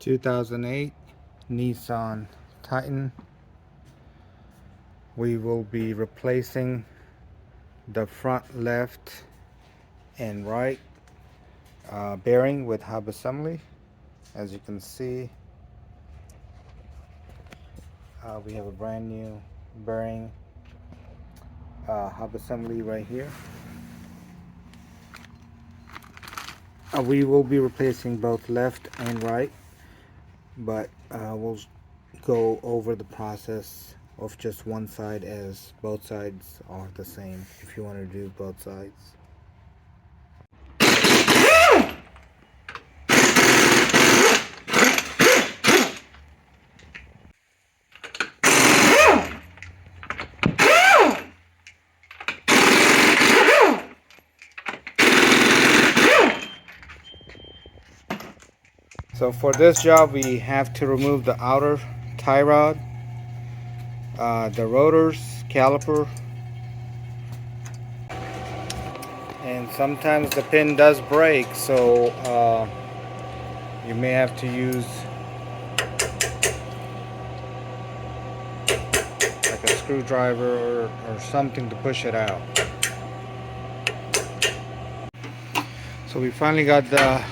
2008 Nissan Titan. We will be replacing the front left and right bearing with hub assembly. As you can see, we have a brand new bearing hub assembly right here. We will be replacing both left and right, but we'll go over the process of just one side, as both sides are the same if you want to do both sides. So for this job, we have to remove the outer tie rod, the rotors, caliper, and sometimes the pin does break, so you may have to use like a screwdriver or something to push it out. So we finally got the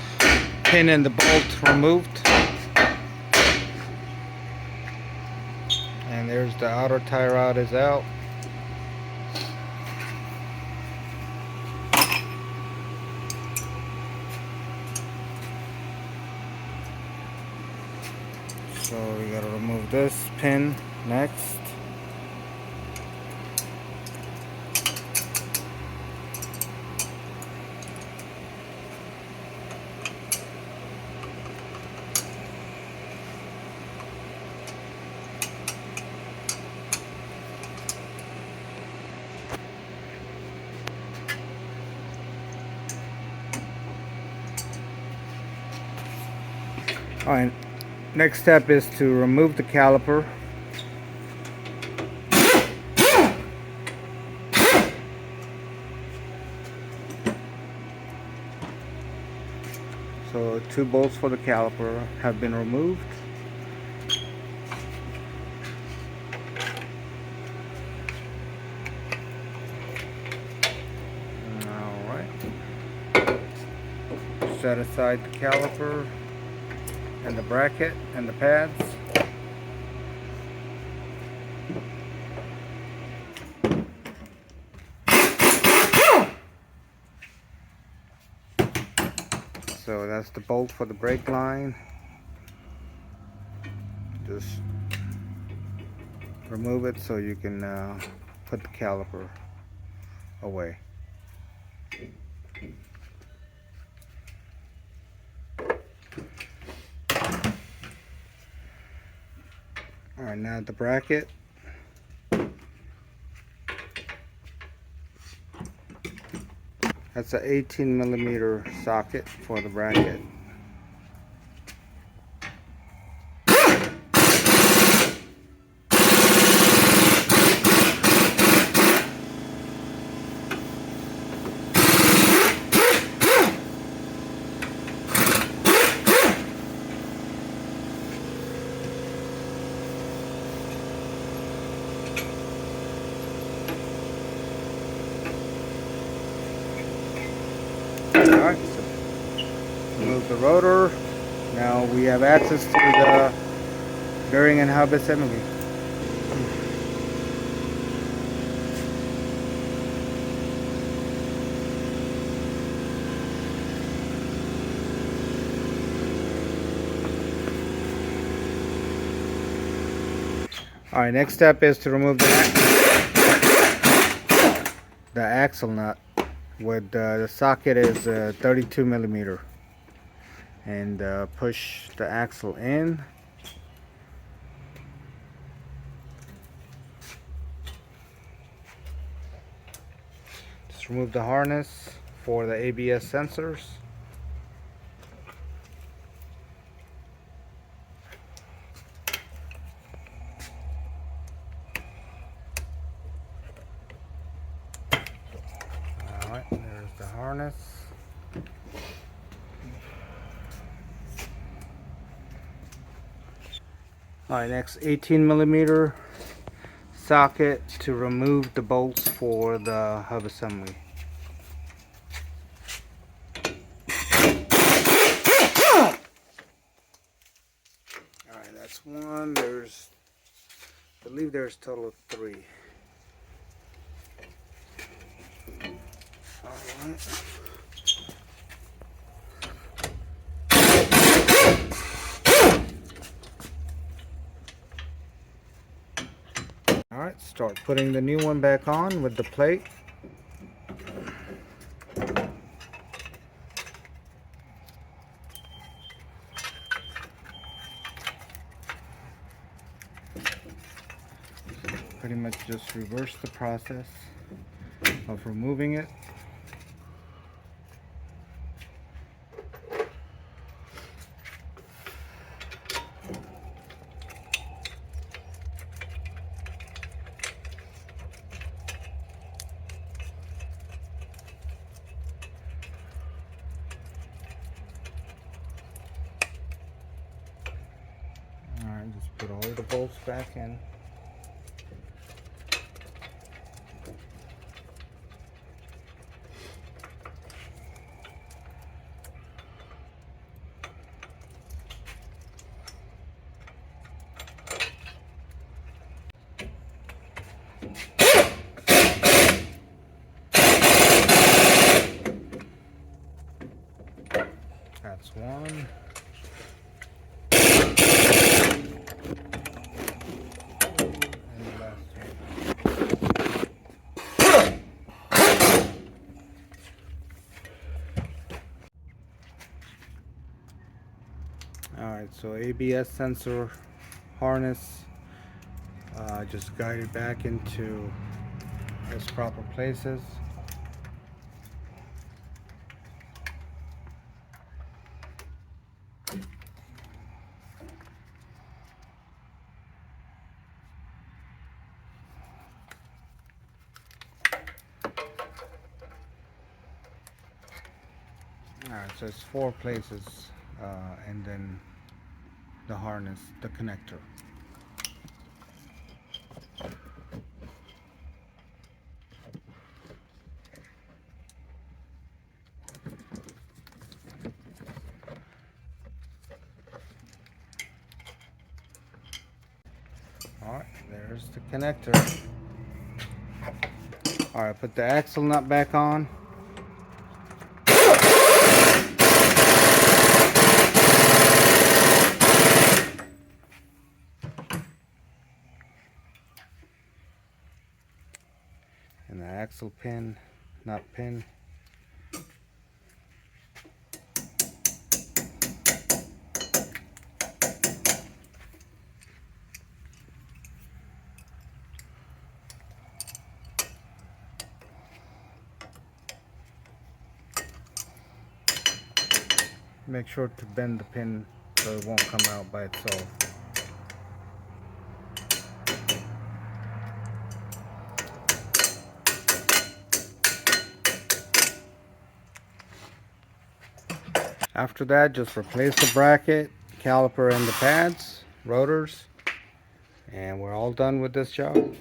pin and the bolt removed, and there's the outer tie rod is out. So we gotta remove this pin next. Alright, next step is to remove the caliper. So 2 bolts for the caliper have been removed. Alright, set aside the caliper and the bracket and the pads. So that's the bolt for the brake line. Just remove it so you can put the caliper away. Alright, now the bracket. That's an 18mm socket for the bracket. Alright, so remove the rotor. Now we have access to the bearing and hub assembly. Alright, next step is to remove the axle nut. With the socket is 32mm, and push the axle in. Just remove the harness for the ABS sensors. Alright, there's the harness. Alright, next 18mm socket to remove the bolts for the hub assembly. Alright, that's one. I believe there's a total of 3. Alright. Alright, start putting the new one back on with the plate. Pretty much just reverse the process of removing it. Alright, just put all the bolts back in. That's one. And the last one. Alright, so ABS sensor harness just guided back into its proper places. Alright, so it's 4 places, and then the harness, the connector. Alright, there's the connector. Alright, put the axle nut back on. And the axle pin, nut pin. Make sure to bend the pin so it won't come out by itself. After that, just replace the bracket, caliper, and the pads, rotors, and we're all done with this job.